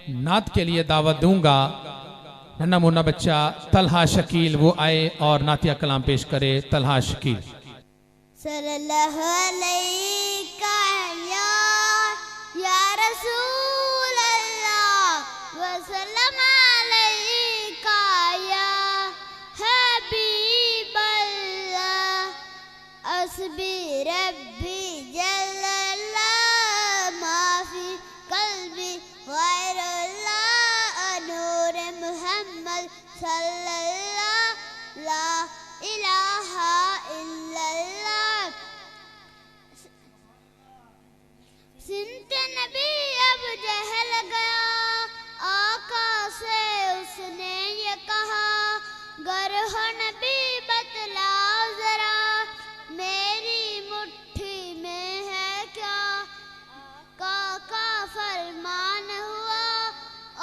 نعت کے لیے دعوت دوں گا ننھا منا بچہ طلحہ شکیل، وہ آئے اور نعتیہ کلام پیش کرے۔ طلحہ شکیل۔ صلی اللہ علیہ یا رسول اللہ وسلم علیکہ یا حبیب اللہ، حسبی ربی جل اللہ ما فی قلبی غیر اللہ، نور محمد صلی اللہ لا الہ الا اللہ۔ سنت نبی اب جہل گیا، آقا سے اس نے یہ کہا، گر ہو نبی بتلاؤ ذرا، میری مٹھی میں ہے کیا؟ کا فرمان ہوا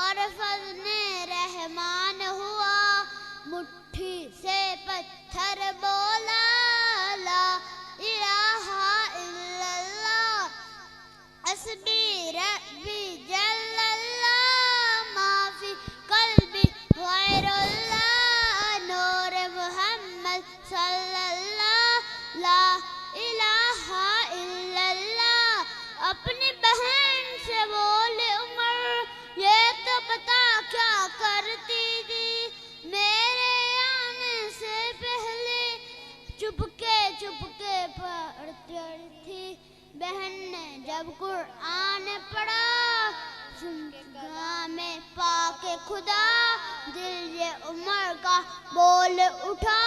اور فضل رحمان ہوا، مٹھی سے پتھر بولا لا الہ الا اللہ، حسبی ربی جل اللہ ما فی قلبی غیر اللہ، نور محمد صلی اللہ لا الہ الا اللہ۔ اپنی بہن سے بولے عمر، یہ تو پتا کیا کرتی تھی، میرے آنے سے پہلے چپکے پڑھتی تھی۔ بہن نے جب قرآن پڑھا، سنگاہ میں پاک خدا، دل یہ عمر کا بول اٹھا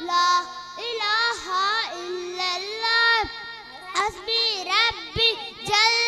لا الہ الا اللہ، حسبی ربی جل